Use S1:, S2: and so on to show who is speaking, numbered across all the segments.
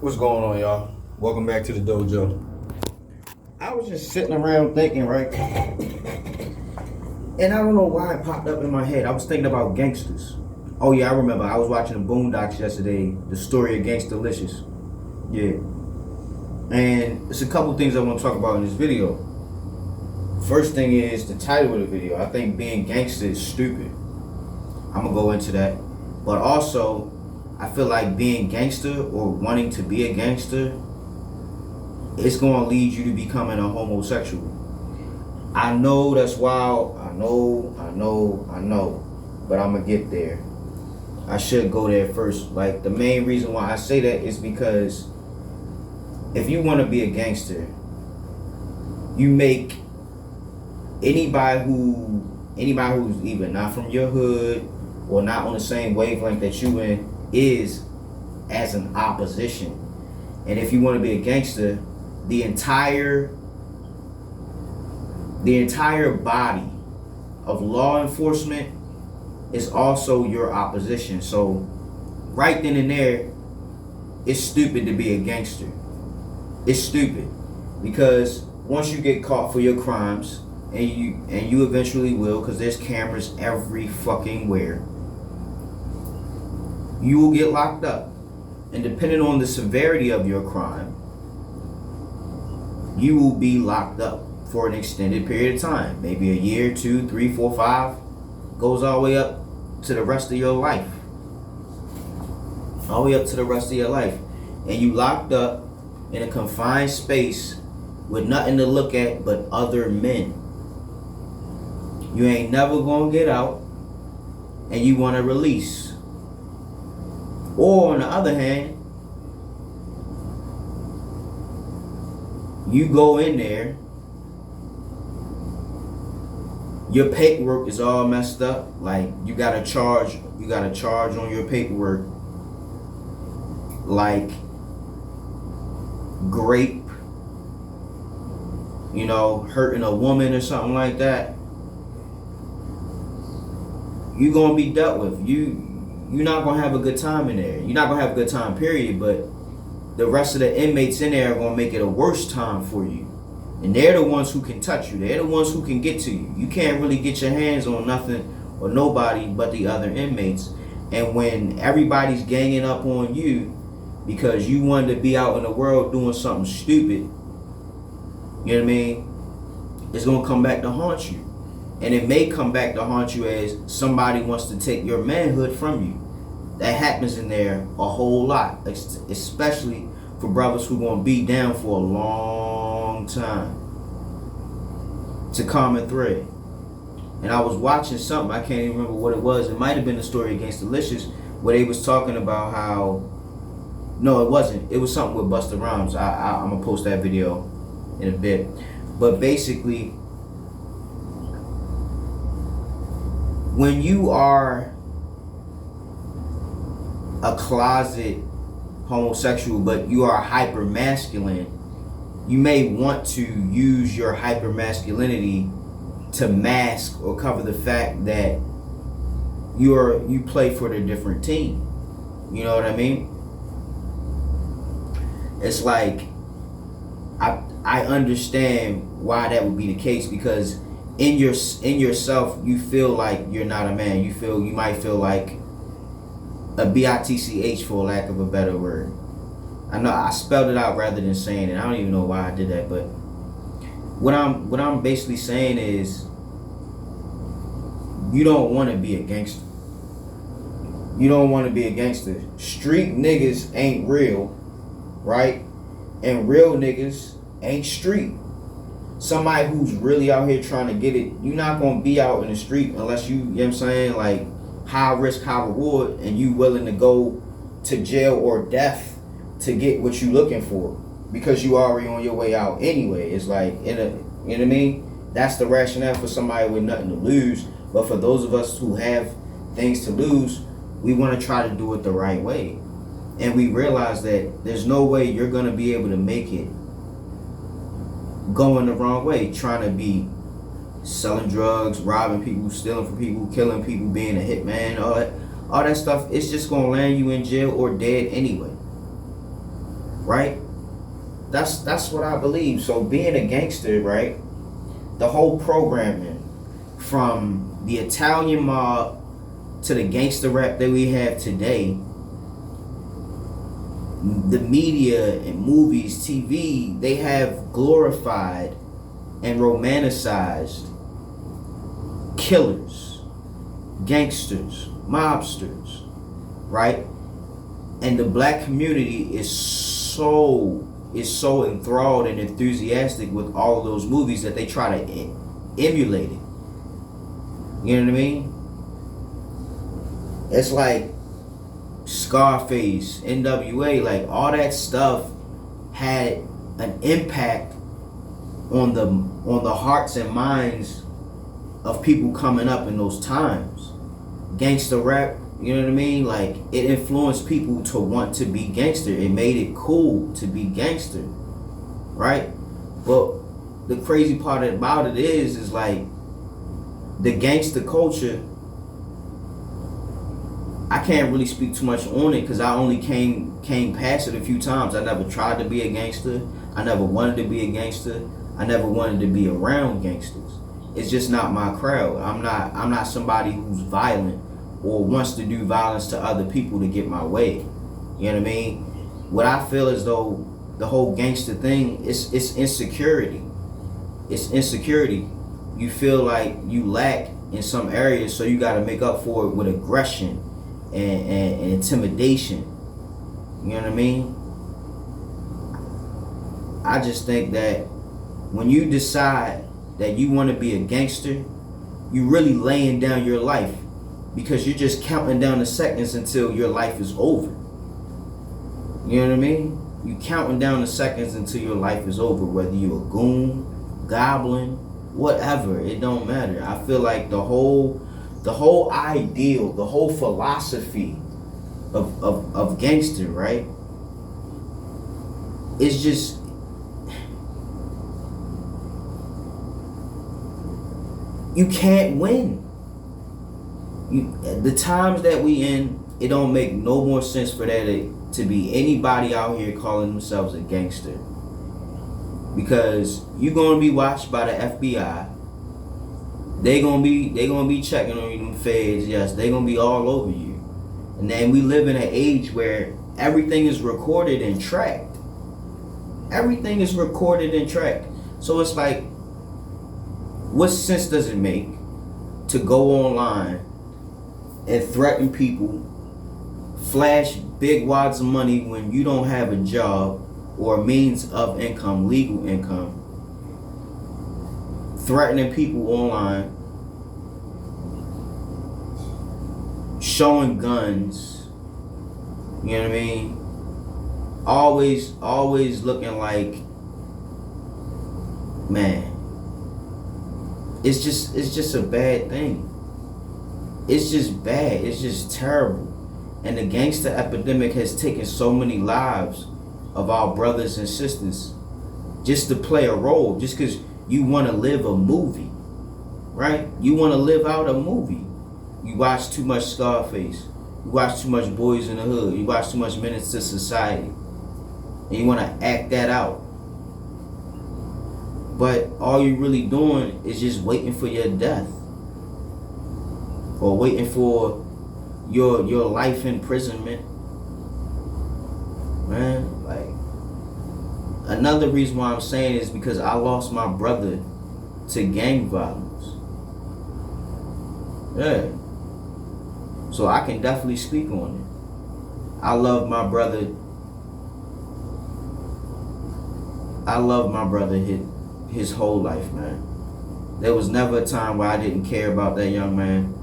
S1: What's going on, y'all? Welcome back to the dojo. I was just sitting around thinking, right? And I don't know why it popped up in my head. I was thinking about gangsters. Oh yeah, I remember. I was watching the Boondocks yesterday. The story of Gangsterlicious. Yeah. And it's a couple things I want to talk about in this video. First thing is the title of the video. I think being gangster is stupid. I'm gonna go into that. But also, I feel like being gangster or wanting to be a gangster, it's gonna lead you to becoming a homosexual. I know that's wild. I know. But I'm gonna get there. I should go there first. Like, the main reason why I say that is because if you want to be a gangster, you make anybody who's either not from your hood or not on the same wavelength that you in is as an opposition. And if you want to be a gangster, the entire body of law enforcement is also your opposition. So right then and there, it's stupid to be a gangster. It's stupid because once you get caught for your crimes, and you eventually will, because there's cameras every fucking where, you will get locked up. And depending on the severity of your crime, you will be locked up for an extended period of time. Maybe a year, 2, 3, 4, 5, goes all the way up to the rest of your life. All the way up to the rest of your life. And you locked up in a confined space with nothing to look at but other men. You ain't never gonna get out, and you want to release. Or on the other hand, you go in there, your paperwork is all messed up. Like, you got a charge on your paperwork, like grape, hurting a woman or something like that. You're gonna be dealt with. You're not gonna have a good time in there. You're not gonna have a good time, period. But the rest of the inmates in there are gonna make it a worse time for you. And they're the ones who can touch you. They're the ones who can get to you. You can't really get your hands on nothing or nobody but the other inmates. And when everybody's ganging up on you because you wanted to be out in the world doing something stupid, you know what I mean? It's gonna come back to haunt you. And it may come back to haunt you as somebody wants to take your manhood from you. That happens in there a whole lot, especially for brothers who gonna be down for a long time. It's a common thread. And I was watching something, I can't even remember what it was. It might have been the story of Gangsterlicious, where they was talking about how, no, it wasn't. It was something with Busta Rhymes. I'm gonna post that video in a bit. But basically, when you are a closet homosexual, but you are hyper masculine, you may want to use your hyper masculinity to mask or cover the fact that you play for the different team. You know what I mean? It's like, I understand why that would be the case, because in yourself you feel like you're not a man. You might feel like a bitch, for lack of a better word. I know I spelled it out rather than saying it. I don't even know why I did that, but what I'm basically saying is, you don't want to be a gangster. You don't want to be a gangster. Street niggas ain't real, right? And real niggas ain't street. Somebody who's really out here trying to get it, you're not going to be out in the street unless you know what I'm saying, like, high risk, high reward, and you willing to go to jail or death to get what you looking for, because you already on your way out anyway. It's like, you know what I mean? That's the rationale for somebody with nothing to lose. But for those of us who have things to lose, we want to try to do it the right way. And we realize that there's no way you're going to be able to make it going the wrong way, trying to be selling drugs, robbing people, stealing from people, killing people, being a hitman, all that stuff. It's just gonna land you in jail or dead anyway. right? That's what I believe. So being a gangster, right? The whole programming, from the Italian mob to the gangster rap that we have today, the media and movies, TV, they have glorified and romanticized killers, gangsters, mobsters, right? And the black community is so enthralled and enthusiastic with all of those movies that they try to emulate it. You know what I mean? It's like Scarface, NWA, like all that stuff had an impact on the hearts and minds of people coming up in those times. Gangster rap, you know what I mean? Like, it influenced people to want to be gangster. It made it cool to be gangster, right? But the crazy part about it is like the gangster culture, I can't really speak too much on it because I only came past it a few times. I never tried to be a gangster. I never wanted to be a gangster. I never wanted to be around gangsters. It's just not my crowd. I'm not somebody who's violent or wants to do violence to other people to get my way. You know what I mean? What I feel as though the whole gangster thing is insecurity. It's insecurity. You feel like you lack in some areas, so you got to make up for it with aggression and intimidation. You know what I mean? I just think that when you decide that you want to be a gangster, you really laying down your life, because you're just counting down the seconds until your life is over. You know what I mean? You counting down the seconds until your life is over, whether you a goon, goblin, whatever, it don't matter. I feel like the whole ideal, the whole philosophy of gangster, right? It's just, you can't win. The times that we in, it don't make no more sense for that to be anybody out here calling themselves a gangster, because you're gonna be watched by the FBI. They gonna be checking on you, them feds. Yes, they gonna be all over you. And then we live in an age where everything is recorded and tracked. Everything is recorded and tracked. So it's like, what sense does it make to go online and threaten people, flash big wads of money when you don't have a job or a means of income, legal income, threatening people online, showing guns, you know what I mean? Always looking like, man, it's just a bad thing. It's just bad. It's just terrible. And the gangster epidemic has taken so many lives of our brothers and sisters just to play a role, just because you want to live a movie, right? You want to live out a movie. You watch too much Scarface. You watch too much Boys in the Hood. You watch too much Menace to Society. And you want to act that out. But all you're really doing is just waiting for your death, or waiting for your life imprisonment. Man, like, another reason why I'm saying is because I lost my brother to gang violence. Yeah. So I can definitely speak on it. I love my brother his whole life, man. There was never a time where I didn't care about that young man.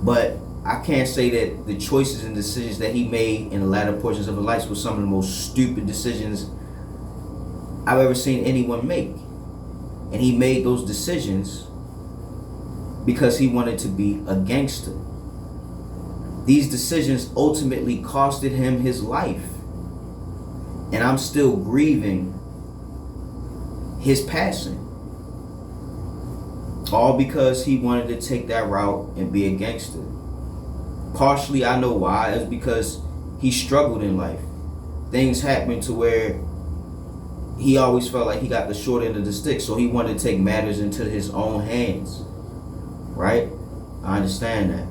S1: But I can't say that the choices and decisions that he made in the latter portions of his life were some of the most stupid decisions I've ever seen anyone make. And he made those decisions because he wanted to be a gangster. These decisions ultimately costed him his life. And I'm still grieving his passing. All because he wanted to take that route and be a gangster. Partially, I know why. It's because he struggled in life. things happened to where he always felt like he got the short end of the stick, so he wanted to take matters into his own hands, right? I understand that,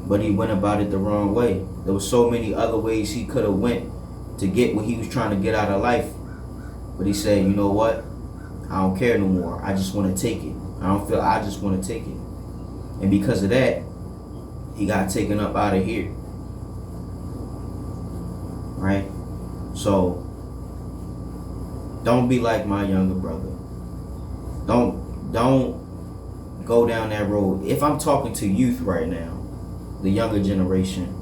S1: but he went about it the wrong way. There were so many other ways he could have went to get what he was trying to get out of life, but he said, you know what, I don't care no more. I just want to take it. I just want to take it. And because of that, he got taken up out of here, right? So don't be like my younger brother. Don't go down that road. If I'm talking to youth right now, the younger generation,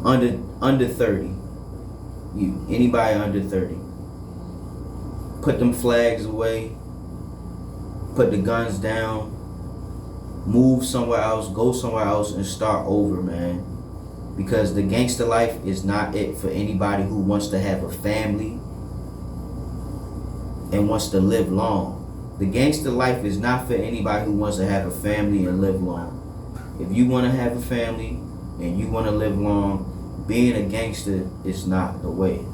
S1: under 30, anybody under 30, put them flags away, put the guns down, move somewhere else, go somewhere else, and start over, man. Because the gangster life is not it for anybody who wants to have a family and wants to live long. The gangster life is not for anybody who wants to have a family and live long. If you want to have a family and you want to live long, being a gangster is not the way.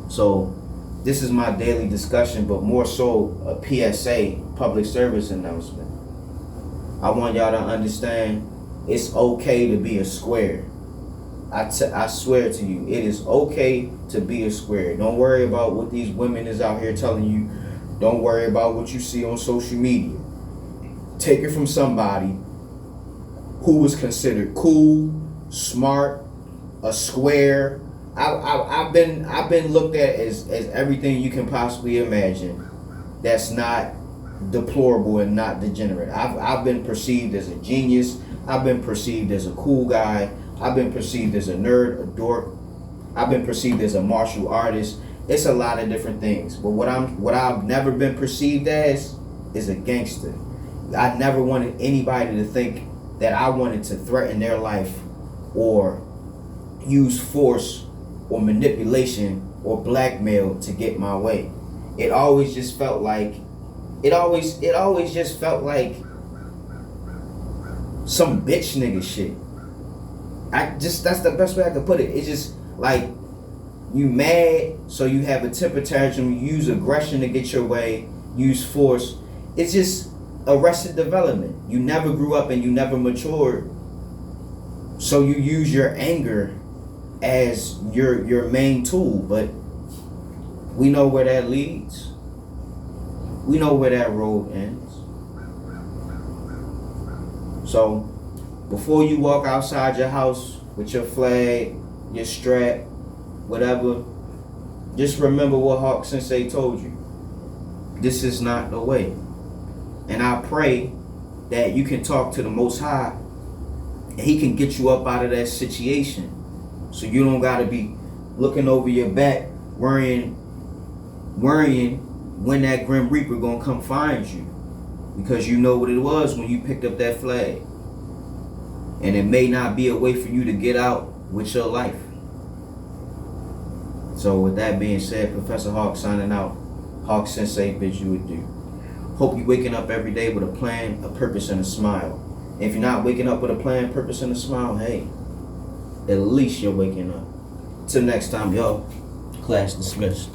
S1: So this is my daily discussion, but more so a PSA, public service announcement. I want y'all to understand it's okay to be a square. I swear to you, it is okay to be a square. Don't worry about what these women is out here telling you. Don't worry about what you see on social media. Take it from somebody who was considered cool, smart, a square. I've been looked at as everything you can possibly imagine that's not deplorable and not degenerate. I've been perceived as a genius. I've been perceived as a cool guy. I've been perceived as a nerd, a dork. I've been perceived as a martial artist. It's a lot of different things. But what I've never been perceived as is a gangster. I never wanted anybody to think that I wanted to threaten their life or use force or manipulation or blackmail to get my way. It always just felt like some bitch nigga shit. That's the best way I could put it. It's just like you mad, so you have a temper tantrum, you use aggression to get your way, use force. It's just arrested development. You never grew up and you never matured, so you use your anger as your main tool. But we know where that leads. We know where that road ends. So before you walk outside your house with your flag, your strap, whatever, just remember what Hawk Sensei told you. This is not the way. And I pray that you can talk to the Most High and He can get you up out of that situation, so you don't gotta be looking over your back worrying when that Grim Reaper gonna come find you, because you know what it was when you picked up that flag, and it may not be a way for you to get out with your life. So with that being said, Professor Hawk signing out. Hawk Sensei bids you adieu. Hope you're waking up every day with a plan, a purpose, and a smile. And if you're not waking up with a plan, purpose, and a smile, hey, at least you're waking up. Till next time, y'all. Class dismissed.